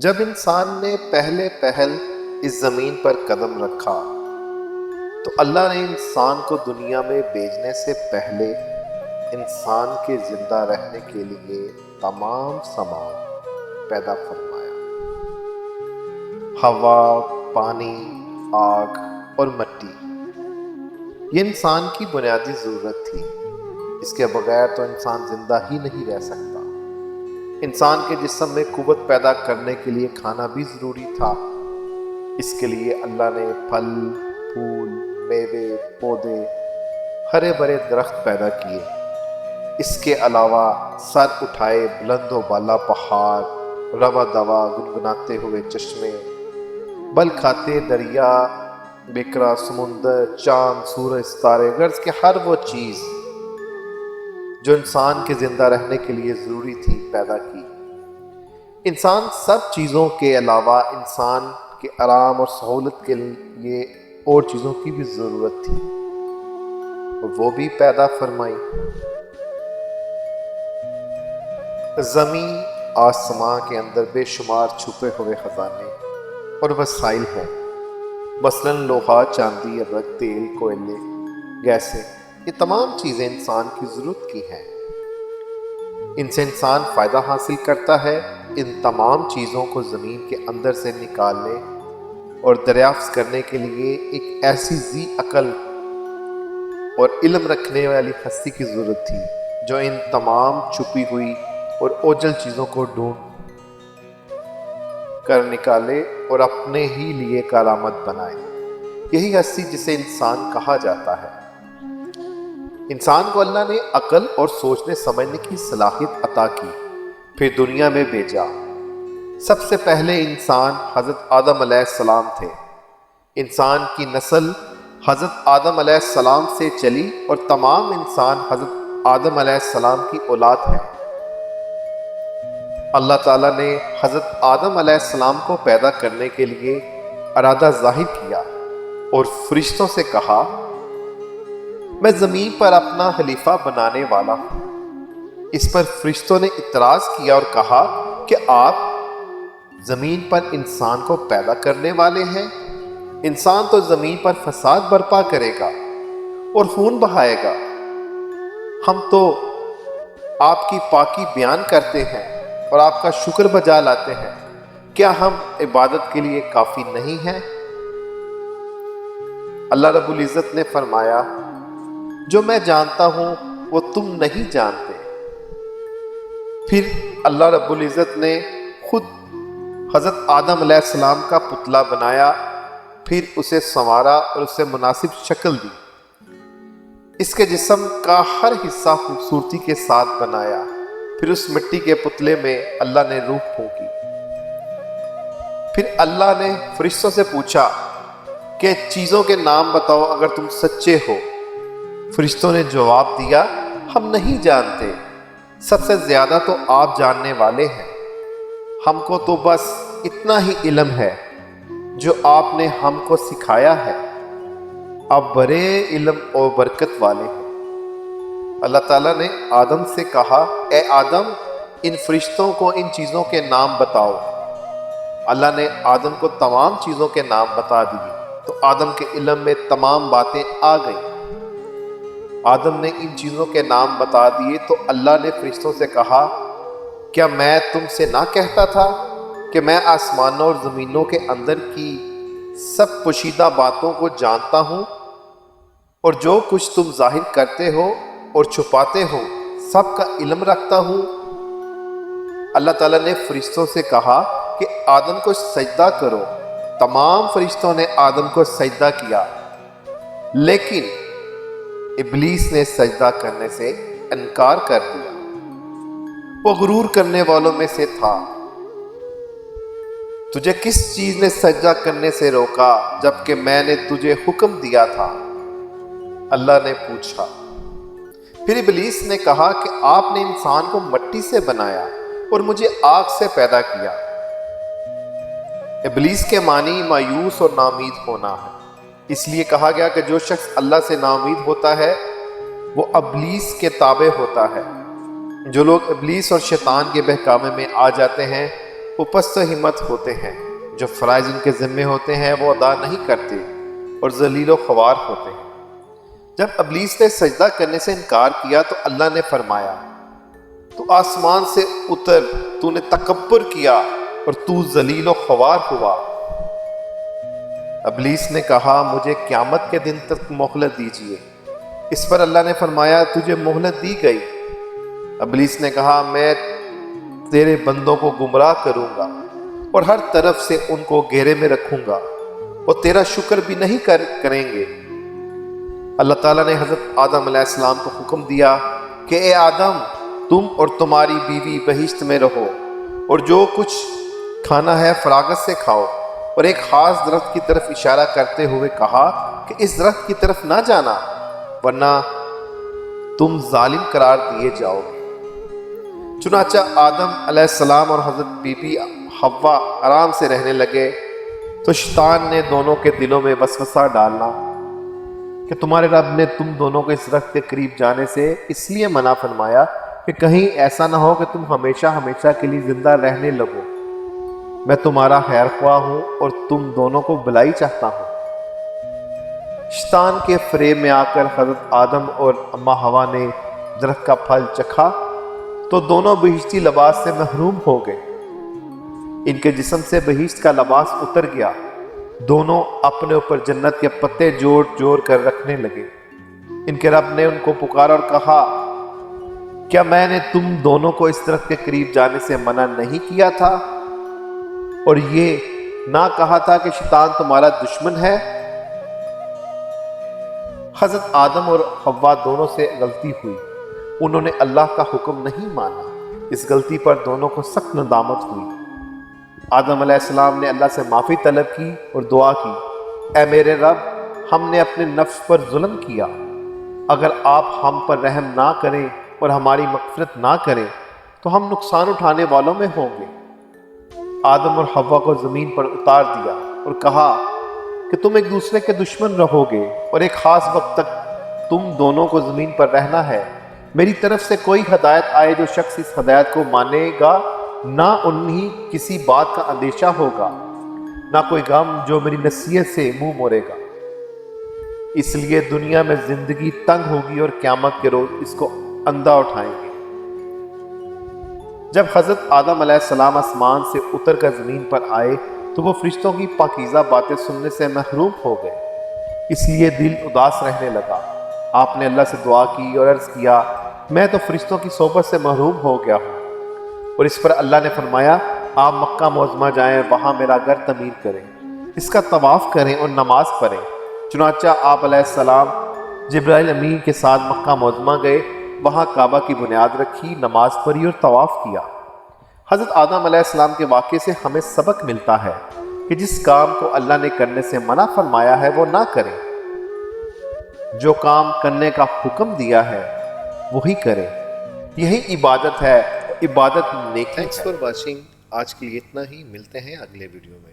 جب انسان نے پہلے پہل اس زمین پر قدم رکھا تو اللہ نے انسان کو دنیا میں بھیجنے سے پہلے انسان کے زندہ رہنے کے لیے تمام سامان پیدا فرمایا۔ ہوا، پانی، آگ اور مٹی، یہ انسان کی بنیادی ضرورت تھی۔ اس کے بغیر تو انسان زندہ ہی نہیں رہ سکتا۔ انسان کے جسم میں قوت پیدا کرنے کے لیے کھانا بھی ضروری تھا۔ اس کے لیے اللہ نے پھل، پھول، میوے، پودے، ہرے بھرے درخت پیدا کیے۔ اس کے علاوہ سر اٹھائے بلند و بالا پہاڑ، رواں دواں گنگناتے ہوئے چشمے، بل کھاتے دریا، بیکرا سمندر، چاند، سورج، ستارے، غرض کہ ہر وہ چیز جو انسان کے زندہ رہنے کے لیے ضروری تھی پیدا کی۔ انسان سب چیزوں کے علاوہ انسان کے آرام اور سہولت کے لیے اور چیزوں کی بھی ضرورت تھی، اور وہ بھی پیدا فرمائی۔ زمین، آسمان کے اندر بے شمار چھپے ہوئے خزانے اور وسائل ہیں، مثلاً لوہا، چاندی، ابرق، تیل، کوئلے، گیسیں، یہ تمام چیزیں انسان کی ضرورت کی ہیں۔ ان سے انسان فائدہ حاصل کرتا ہے۔ ان تمام چیزوں کو زمین کے اندر سے نکالنے اور دریافت کرنے کے لیے ایک ایسی ذی عقل اور علم رکھنے والی ہستی کی ضرورت تھی جو ان تمام چھپی ہوئی اور اوجھل چیزوں کو ڈھونڈ کر نکالے اور اپنے ہی لیے کارآمد بنائے۔ یہی ہستی جسے انسان کہا جاتا ہے۔ انسان کو اللہ نے عقل اور سوچنے سمجھنے کی صلاحیت عطا کی، پھر دنیا میں بھیجا۔ سب سے پہلے انسان حضرت آدم علیہ السلام تھے۔ انسان کی نسل حضرت آدم علیہ السلام سے چلی اور تمام انسان حضرت آدم علیہ السلام کی اولاد ہیں۔ اللہ تعالیٰ نے حضرت آدم علیہ السلام کو پیدا کرنے کے لیے ارادہ ظاہر کیا اور فرشتوں سے کہا، میں زمین پر اپنا خلیفہ بنانے والا ہوں۔ اس پر فرشتوں نے اعتراض کیا اور کہا کہ آپ زمین پر انسان کو پیدا کرنے والے ہیں؟ انسان تو زمین پر فساد برپا کرے گا اور خون بہائے گا۔ ہم تو آپ کی پاکی بیان کرتے ہیں اور آپ کا شکر بجا لاتے ہیں، کیا ہم عبادت کے لیے کافی نہیں ہیں؟ اللہ رب العزت نے فرمایا، جو میں جانتا ہوں وہ تم نہیں جانتے۔ پھر اللہ رب العزت نے خود حضرت آدم علیہ السلام کا پتلا بنایا، پھر اسے سنوارا اور اسے مناسب شکل دی۔ اس کے جسم کا ہر حصہ خوبصورتی کے ساتھ بنایا۔ پھر اس مٹی کے پتلے میں اللہ نے روح پھونکی۔ پھر اللہ نے فرشتوں سے پوچھا کہ چیزوں کے نام بتاؤ اگر تم سچے ہو۔ فرشتوں نے جواب دیا، ہم نہیں جانتے، سب سے زیادہ تو آپ جاننے والے ہیں۔ ہم کو تو بس اتنا ہی علم ہے جو آپ نے ہم کو سکھایا ہے۔ آپ بڑے علم اور برکت والے ہیں۔ اللہ تعالیٰ نے آدم سے کہا، اے آدم، ان فرشتوں کو ان چیزوں کے نام بتاؤ۔ اللہ نے آدم کو تمام چیزوں کے نام بتا دیے تو آدم کے علم میں تمام باتیں آ گئیں۔ آدم نے ان چیزوں کے نام بتا دیے تو اللہ نے فرشتوں سے کہا، کیا میں تم سے نہ کہتا تھا کہ میں آسمانوں اور زمینوں کے اندر کی سب پوشیدہ باتوں کو جانتا ہوں، اور جو کچھ تم ظاہر کرتے ہو اور چھپاتے ہو سب کا علم رکھتا ہوں؟ اللہ تعالیٰ نے فرشتوں سے کہا کہ آدم کو سجدہ کرو۔ تمام فرشتوں نے آدم کو سجدہ کیا، لیکن ابلیس نے سجدہ کرنے سے انکار کر دیا۔ وہ غرور کرنے والوں میں سے تھا۔ تجھے کس چیز نے سجدہ کرنے سے روکا جبکہ میں نے تجھے حکم دیا تھا؟ اللہ نے پوچھا۔ پھر ابلیس نے کہا کہ آپ نے انسان کو مٹی سے بنایا اور مجھے آگ سے پیدا کیا۔ ابلیس کے معنی مایوس اور ناامید ہونا ہے۔ اس لیے کہا گیا کہ جو شخص اللہ سے ناامید ہوتا ہے وہ ابلیس کے تابع ہوتا ہے۔ جو لوگ ابلیس اور شیطان کے بہکاوے میں آ جاتے ہیں وہ پست ہمت ہوتے ہیں، جو فرائض ان کے ذمے ہوتے ہیں وہ ادا نہیں کرتے اور ذلیل و خوار ہوتے ہیں۔ جب ابلیس نے سجدہ کرنے سے انکار کیا تو اللہ نے فرمایا تو آسمان سے اتر، تو نے تکبر کیا اور تو ذلیل و خوار ہوا۔ ابلیس نے کہا مجھے قیامت کے دن تک مہلت دیجیے۔ اس پر اللہ نے فرمایا تجھے مہلت دی گئی۔ ابلیس نے کہا میں تیرے بندوں کو گمراہ کروں گا اور ہر طرف سے ان کو گھیرے میں رکھوں گا، وہ تیرا شکر بھی نہیں کریں گے۔ اللہ تعالیٰ نے حضرت آدم علیہ السلام کو حکم دیا کہ اے آدم، تم اور تمہاری بیوی بہشت میں رہو اور جو کچھ کھانا ہے فراغت سے کھاؤ، اور ایک خاص درخت کی طرف اشارہ کرتے ہوئے کہا کہ اس درخت کی طرف نہ جانا ورنہ تم ظالم قرار دیے جاؤ گے۔ چنانچہ آدم علیہ السلام اور حضرت بی بی حوا آرام سے رہنے لگے تو شیطان نے دونوں کے دلوں میں وسوسہ ڈالنا کہ تمہارے رب نے تم دونوں کو اس درخت کے قریب جانے سے اس لیے منع فرمایا کہ کہیں ایسا نہ ہو کہ تم ہمیشہ ہمیشہ کے لیے زندہ رہنے لگو۔ میں تمہارا خیر خواہ ہوں اور تم دونوں کو بھلائی چاہتا ہوں۔ شیطان کے فریب میں آ کر حضرت آدم اور اماں حوا نے درخت کا پھل چکھا تو دونوں بہشتی لباس سے محروم ہو گئے۔ ان کے جسم سے بہشت کا لباس اتر گیا، دونوں اپنے اوپر جنت کے پتے جوڑ جوڑ کر رکھنے لگے۔ ان کے رب نے ان کو پکارا اور کہا کیا میں نے تم دونوں کو اس درخت کے قریب جانے سے منع نہیں کیا تھا اور یہ نہ کہا تھا کہ شیطان تمہارا دشمن ہے؟ حضرت آدم اور حوا دونوں سے غلطی ہوئی، انہوں نے اللہ کا حکم نہیں مانا۔ اس غلطی پر دونوں کو سخت ندامت ہوئی۔ آدم علیہ السلام نے اللہ سے معافی طلب کی اور دعا کی اے میرے رب، ہم نے اپنے نفس پر ظلم کیا، اگر آپ ہم پر رحم نہ کریں اور ہماری مغفرت نہ کریں تو ہم نقصان اٹھانے والوں میں ہوں گے۔ آدم اور حوا کو زمین پر اتار دیا اور کہا کہ تم ایک دوسرے کے دشمن رہو گے اور ایک خاص وقت تک تم دونوں کو زمین پر رہنا ہے۔ میری طرف سے کوئی ہدایت آئے جو شخص اس ہدایت کو مانے گا، نہ انہیں کسی بات کا اندیشہ ہوگا، نہ کوئی غم جو میری نصیحت سے منہ موڑے گا۔ اس لیے دنیا میں زندگی تنگ ہوگی اور قیامت کے روز اس کو اندھا اٹھائیں گے۔ جب حضرت آدم علیہ السلام آسمان سے اتر کر زمین پر آئے تو وہ فرشتوں کی پاکیزہ باتیں سننے سے محروم ہو گئے، اس لیے دل اداس رہنے لگا۔ آپ نے اللہ سے دعا کی اور عرض کیا میں تو فرشتوں کی صحبت سے محروم ہو گیا ہوں۔ اور اس پر اللہ نے فرمایا آپ مکہ معظمہ جائیں، وہاں میرا گھر تعمیر کریں، اس کا طواف کریں اور نماز پڑھیں۔ چنانچہ آپ علیہ السلام جبرائیل امین کے ساتھ مکہ معظمہ گئے، وہاں کعبہ کی بنیاد رکھی، نماز پڑھی اور طواف کیا۔ حضرت آدم علیہ السلام کے واقعے سے ہمیں سبق ملتا ہے کہ جس کام کو اللہ نے کرنے سے منع فرمایا ہے وہ نہ کریں، جو کام کرنے کا حکم دیا ہے وہی کریں، یہی عبادت ہے۔ عبادت نیکی ہے۔ تھینکس فار واچنگ، آج کے لیے اتنا ہی، ملتے ہیں اگلے ویڈیو میں۔